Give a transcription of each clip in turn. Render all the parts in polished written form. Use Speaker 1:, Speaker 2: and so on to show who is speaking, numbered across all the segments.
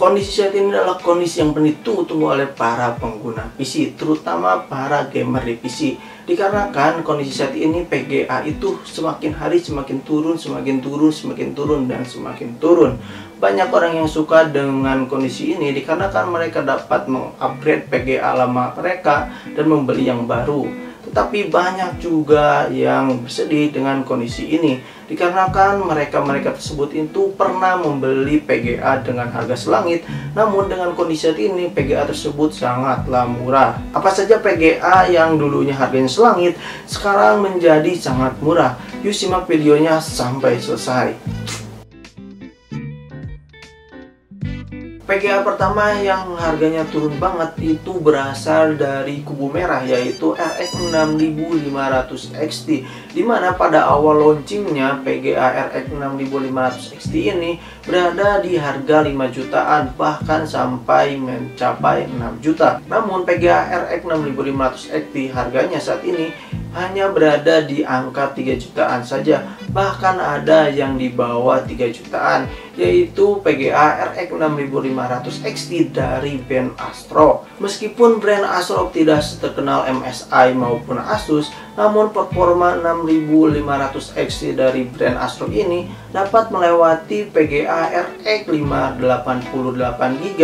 Speaker 1: Kondisi saat ini adalah kondisi yang ditunggu oleh para pengguna PC, terutama para gamer di PC. Dikarenakan kondisi saat ini PGA itu semakin hari semakin turun, semakin turun, semakin turun, dan semakin turun. Banyak orang yang suka dengan kondisi ini dikarenakan mereka dapat mengupgrade PGA lama mereka dan membeli yang baru. Tetapi banyak juga yang bersedih dengan kondisi ini dikarenakan mereka tersebut itu pernah membeli PGA dengan harga selangit, namun dengan kondisi saat ini PGA tersebut sangatlah murah. Apa saja PGA yang dulunya harganya selangit sekarang menjadi sangat murah? Yuk simak videonya sampai selesai. PGA pertama yang harganya turun banget itu berasal dari kubu merah, yaitu RX 6500 XT, dimana pada awal launchingnya PGA RX 6500 XT ini berada di harga 5 jutaan, bahkan sampai mencapai 6 juta. Namun PGA RX 6500 XT harganya saat ini hanya berada di angka 3 jutaan saja, bahkan ada yang di bawah 3 jutaan, yaitu PGA RX 6500 XT dari brand Astro. Meskipun brand Astro tidak seterkenal MSI maupun Asus, namun performa 6500 XT dari brand Astro ini dapat melewati PGA RX 588GB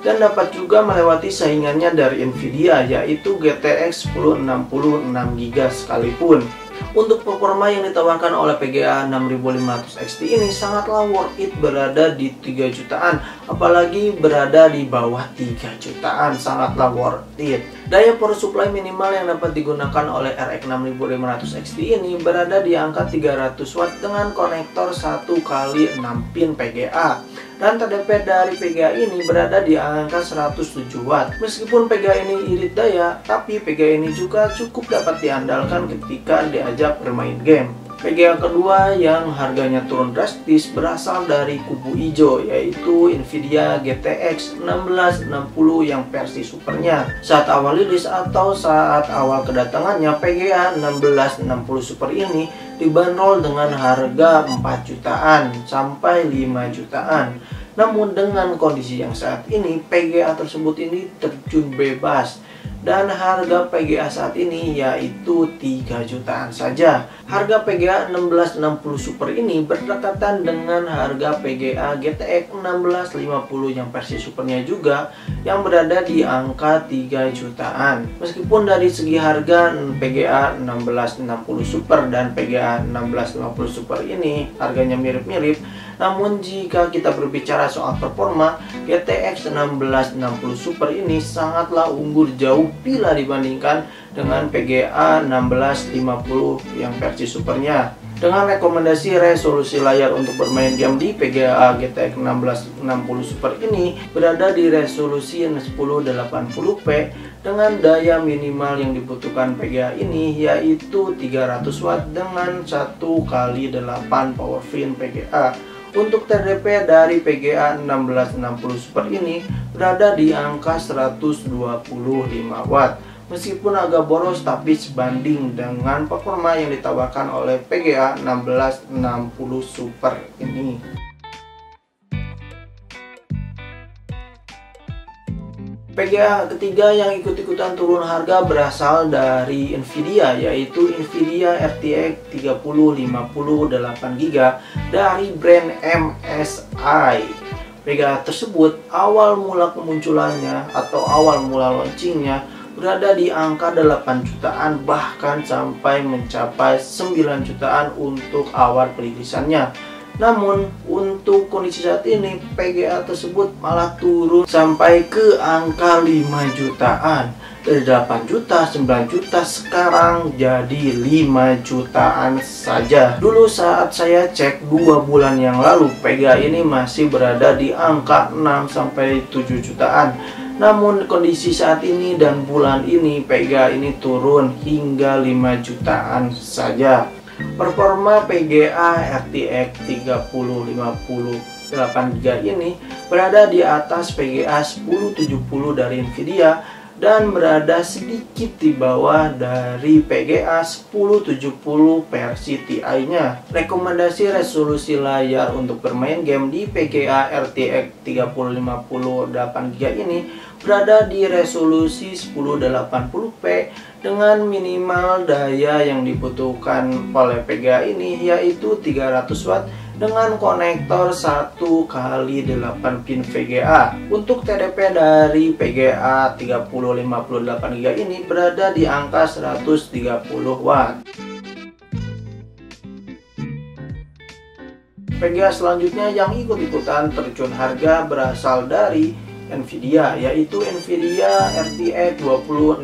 Speaker 1: dan dapat juga melewati saingannya dari Nvidia, yaitu GTX 1060 6GB sekalipun. Untuk performa yang ditawarkan oleh PGA 6500 XT ini sangatlah worth it berada di 3 jutaan, apalagi berada di bawah 3 jutaan, sangatlah worth it. Daya power supply minimal yang dapat digunakan oleh RX 6500 XT ini berada di angka 300 watt dengan konektor 1x6 pin PGA. Dan TDP dari PGA ini berada di angka 107 watt. Meskipun PGA ini irit daya, tapi PGA ini juga cukup dapat diandalkan ketika diajak bermain game. PGA kedua yang harganya turun drastis berasal dari kubu hijau, yaitu Nvidia GTX 1660 yang versi supernya. Saat awal rilis atau saat awal kedatangannya, PGA 1660 super ini dibanderol dengan harga 4 jutaan sampai 5 jutaan. Namun dengan kondisi yang saat ini, PGA tersebut ini terjun bebas dan harga PGA saat ini yaitu 3 jutaan saja. Harga PGA 1660 super ini berdekatan dengan harga PGA GTX 1650 yang versi supernya juga yang berada di angka 3 jutaan. Meskipun dari segi harga PGA 1660 super dan PGA 1650 super ini harganya mirip-mirip, namun jika kita berbicara soal performa, GTX 1660 super ini sangatlah unggul jauh bila dibandingkan dengan PGA 1650 yang versi supernya. Dengan rekomendasi resolusi layar untuk bermain game di PGA GTX 1660 super ini berada di resolusi 1080p dengan daya minimal yang dibutuhkan PGA ini yaitu 300 watt dengan 1x8 power fin PGA. Untuk TDP dari PGA 1660 super ini berada di angka 125 watt. Meskipun agak boros tapi sebanding dengan performa yang ditawarkan oleh PGA 1660 super ini. PGA ketiga yang ikut-ikutan turun harga berasal dari Nvidia, yaitu Nvidia RTX 3050 8GB dari brand MSI. PGA tersebut awal mula kemunculannya atau awal mula launchingnya berada di angka 8 jutaan bahkan sampai mencapai 9 jutaan untuk awal perilisannya. Namun untuk kondisi saat ini PGA tersebut malah turun sampai ke angka 5 jutaan. Dari 8 juta, 9 juta, sekarang jadi 5 jutaan saja. Dulu saat saya cek 2 bulan yang lalu, PGA ini masih berada di angka 6 sampai 7 jutaan. Namun kondisi saat ini dan bulan ini PGA ini turun hingga 5 jutaan saja. Performa PGA RTX 3050 8GB ini berada di atas PGA 1070 dari Nvidia dan berada sedikit di bawah dari PGA 1070 versi Ti-nya. Rekomendasi resolusi layar untuk bermain game di PGA RTX 3050 8GB ini berada di resolusi 1080p dengan minimal daya yang dibutuhkan oleh PGA ini yaitu 300 watt dengan konektor 1x8 pin VGA. Untuk TDP dari PGA 3058GB ini berada di angka 130 watt. VGA selanjutnya yang ikut-ikutan terjun harga berasal dari Nvidia, yaitu Nvidia RTX 2060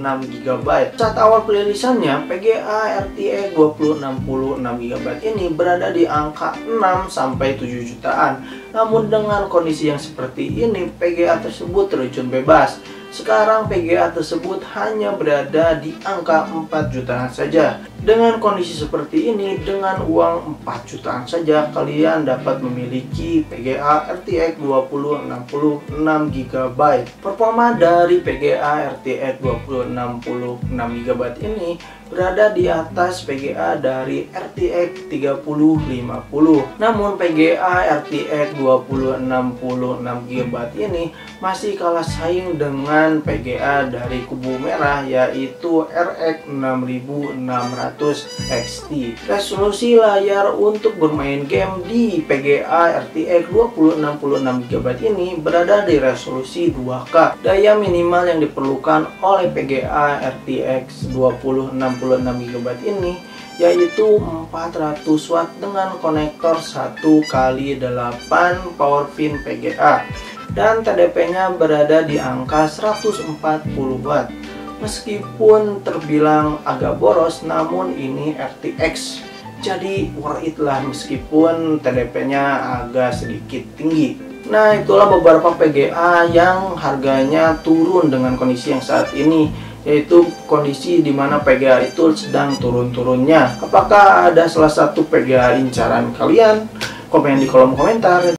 Speaker 1: 6GB. Saat awal perilisannya, PGA RTX 2060 6GB ini berada di angka 6-7 jutaan. Namun dengan kondisi yang seperti ini, PGA tersebut terjun bebas. Sekarang PGA tersebut hanya berada di angka 4 jutaan saja. Dengan kondisi seperti ini, dengan uang 4 jutaan saja, kalian dapat memiliki PGA RTX 2060 6GB. Performa dari PGA RTX 2060 6GB ini berada di atas PGA dari RTX 3050. Namun PGA RTX 2060 6GB ini masih kalah saing dengan PGA dari kubu merah, yaitu RX 6600 XT. Resolusi layar untuk bermain game di PGA RTX 2060 6GB ini berada di resolusi 2K. Daya minimal yang diperlukan oleh PGA RTX 2060 6GB ini yaitu 400 watt dengan konektor 1x8 power pin VGA dan TDP-nya berada di angka 140 watt. Meskipun terbilang agak boros, namun ini RTX, jadi worth it lah meskipun TDP-nya agak sedikit tinggi. Nah, itulah beberapa PGA yang harganya turun dengan kondisi yang saat ini, yaitu kondisi dimana PGA itu sedang turun-turunnya. Apakah ada salah satu PGA incaran kalian? Komen di kolom komentar.